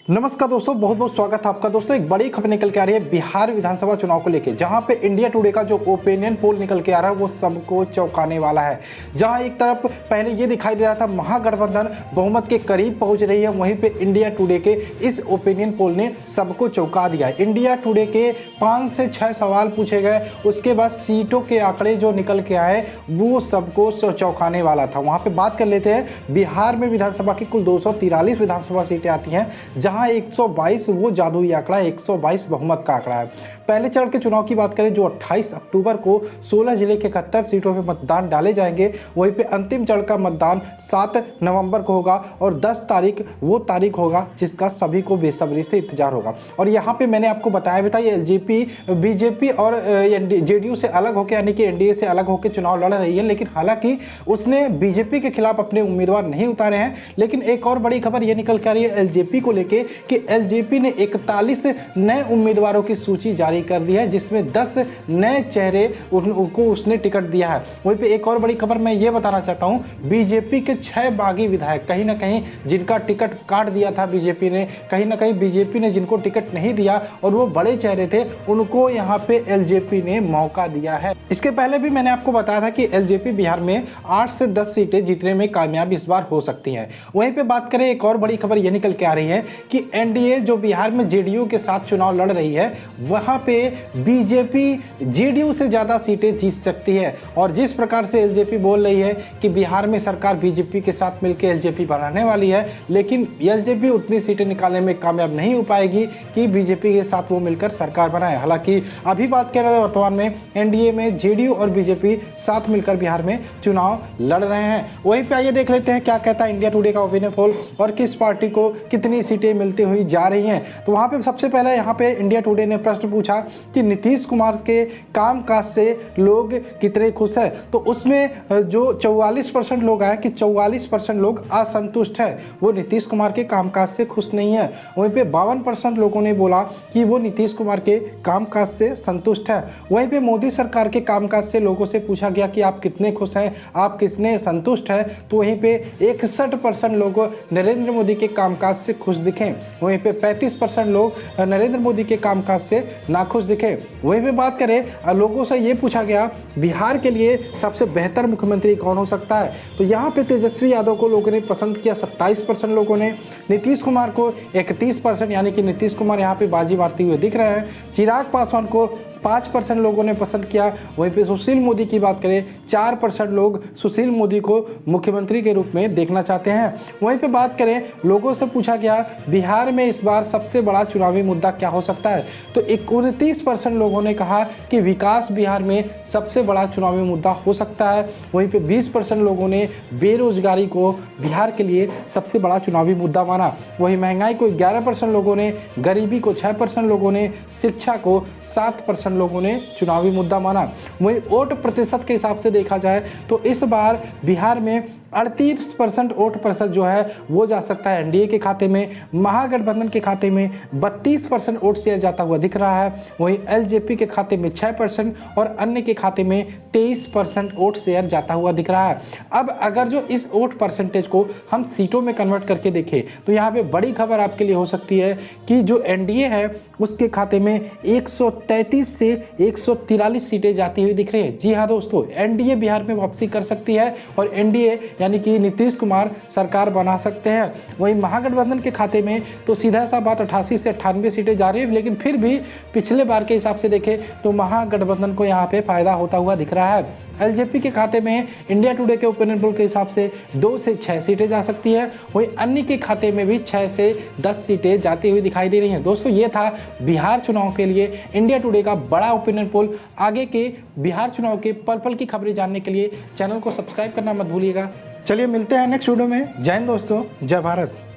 नमस्कार दोस्तों, बहुत बहुत स्वागत है आपका। दोस्तों, एक बड़ी खबर निकल के आ रही है बिहार विधानसभा चुनाव को लेकर, जहां पे इंडिया टुडे का जो ओपिनियन पोल निकल के आ रहा है वो सबको चौंकाने वाला है। जहां एक तरफ पहले ये दिखाई दे रहा था महागठबंधन बहुमत के करीब पहुंच रही है, वहीं पे इंडिया टुडे के इस ओपिनियन पोल ने सबको चौंका दिया है। इंडिया टुडे के 5 से 6 सवाल पूछे गए, उसके बाद सीटों के आंकड़े जो निकल के आए वो सबको चौंकाने वाला था। वहाँ पे बात कर लेते हैं। बिहार में विधानसभा की कुल 243 विधानसभा सीटें आती हैं, जहाँ 122 वो जादुई आंकड़ा है, 122 बहुमत का आंकड़ा है। पहले चरण के चुनाव की बात करें जो 28 अक्टूबर को 16 जिले के 71 सीटों पे मतदान डाले जाएंगे, वहीं पे अंतिम चरण का मतदान 7 नवंबर को होगा और 10 तारीख वो तारीख होगा जिसका सभी को बेसब्री से इंतजार होगा। और यहाँ पे मैंने आपको बताया भी था, ये एलजेपी बीजेपी और जेडीयू से अलग होकर यानी कि एनडीए से अलग होकर चुनाव लड़ रही है, लेकिन हालांकि उसने बीजेपी के खिलाफ अपने उम्मीदवार नहीं उतारे हैं। लेकिन एक और बड़ी खबर ये निकल के आ रही है एलजेपी को लेकर कि एलजेपी ने 41 नए उम्मीदवारों की सूची जारी कर दी है, जिसमें 10 नए चेहरे उनको उसने टिकट दिया है। वहीं पे एक और बड़ी खबर मैं ये बताना चाहता हूं, बीजेपी के 6 बागी विधायक कहीं ना कहीं जिनका टिकट काट दिया था बीजेपी ने, कहीं ना कहीं बीजेपी ने जिनको टिकट नहीं दिया और वो बड़े चेहरे थे, उनको यहाँ पे एलजेपी ने मौका दिया है। इसके पहले भी मैंने आपको बताया था कि एलजेपी बिहार में 8 से 10 सीटें जीतने में कामयाब इस बार हो सकती हैं। वहीं पे बात करें, एक और बड़ी खबर ये निकल के आ रही है कि एनडीए जो बिहार में जेडीयू के साथ चुनाव लड़ रही है, वहां पे बीजेपी जेडीयू से ज्यादा सीटें जीत सकती है। और जिस प्रकार से एलजेपी बोल रही है कि बिहार में सरकार बीजेपी के साथ मिलकर एलजेपी बनाने वाली है, लेकिन एलजेपी उतनी सीटें निकालने में कामयाब नहीं हो पाएगी कि बीजेपी के साथ वो मिलकर सरकार बनाए। हालांकि अभी बात कर रहे हैं वर्तमान में एनडीए में जेडीयू और बीजेपी साथ मिलकर बिहार में चुनाव लड़ रहे हैं। वहीं पे आइए देख लेते हैं क्या कहता है इंडिया टुडे का ओपिनियन पोल और किस पार्टी को कितनी सीटें मिलती हुई जा रही हैं। तो वहां पे सबसे पहले यहाँ पे इंडिया टुडे ने प्रश्न पूछा कि नीतीश कुमार के कामकाज से लोग कितने खुश हैं। तो उसमें जो 44% लोग आए कि 44% लोग असंतुष्ट हैं, वो नीतीश कुमार के कामकाज से खुश नहीं है। वहीं पे 52% लोगों ने बोला कि वो नीतीश कुमार के कामकाज से संतुष्ट है। वहीं पे मोदी सरकार के कामकाज से लोगों से पूछा गया कि आप कितने खुश हैं, आप कितने संतुष्ट हैं। तो वहीं पे 61% लोग नरेंद्र मोदी के कामकाज से खुश दिखे, वहीं पे 35% लोग नरेंद्र मोदी के कामकाज से नाखुश दिखे। वहीं पे बात करें, लोगों से ये पूछा गया बिहार के लिए सबसे बेहतर मुख्यमंत्री कौन हो सकता है। तो यहाँ पे तेजस्वी यादव को लोगों ने पसंद किया 27% लोगों ने, नीतीश कुमार को 31% यानी कि नीतीश कुमार यहाँ पे बाजी मारते हुए दिख रहे हैं, चिराग पासवान को 5% लोगों ने पसंद किया। वहीं पे सुशील मोदी की बात करें, 4% लोग सुशील मोदी को मुख्यमंत्री के रूप में देखना चाहते हैं। वहीं पे बात करें, लोगों से पूछा गया बिहार में इस बार सबसे बड़ा चुनावी मुद्दा क्या हो सकता है। तो 29% लोगों ने कहा कि विकास बिहार में सबसे बड़ा चुनावी मुद्दा हो सकता है। वहीं पे 20% लोगों ने बेरोजगारी को बिहार के लिए सबसे बड़ा चुनावी मुद्दा माना। वहीं महंगाई को 11% लोगों ने, गरीबी को 6% लोगों ने, शिक्षा को 7% लोगों ने चुनावी मुद्दा माना। वहीं वोट प्रतिशत के हिसाब से देखा जाए तो इस बार बिहार में 38% वोट प्रतिशत जो है वो जा सकता है एनडीए के खाते में, महागठबंधन के खाते में 32% वोट शेयर जाता हुआ दिख रहा है। वहीं एलजेपी के खाते में 6% और अन्य के खाते में 23% वोट शेयर जाता हुआ दिख रहा है। अब अगर जो इस वोट परसेंटेज को हम सीटों में कन्वर्ट करके देखें तो यहाँ पे बड़ी खबर आपके लिए हो सकती है कि जो एनडीए है उसके खाते में 133 से 143 सीटें जाती हुई दिख रही है। जी हाँ दोस्तों, एनडीए बिहार में वापसी कर सकती है और एनडीए यानी कि नीतीश कुमार सरकार बना सकते हैं। वहीं महागठबंधन के खाते में तो सीधा सा बात 88 से 98 सीटें जा रही है, लेकिन फिर भी पिछले बार के हिसाब से देखें तो महागठबंधन को यहाँ पे फायदा होता हुआ दिख रहा है। एलजेपी के खाते में इंडिया टुडे के ओपिनियन पोल के हिसाब से 2 से 6 सीटें जा सकती है। वहीं अन्य के खाते में भी 6 से 10 सीटें जाती हुई दिखाई दे रही हैं। दोस्तों, ये था बिहार चुनाव के लिए इंडिया टुडे का बड़ा ओपिनियन पोल। आगे के बिहार चुनाव के पल पल की खबरें जानने के लिए चैनल को सब्सक्राइब करना मत भूलिएगा। चलिए मिलते हैं नेक्स्ट वीडियो में। जय हिंद दोस्तों, जय भारत।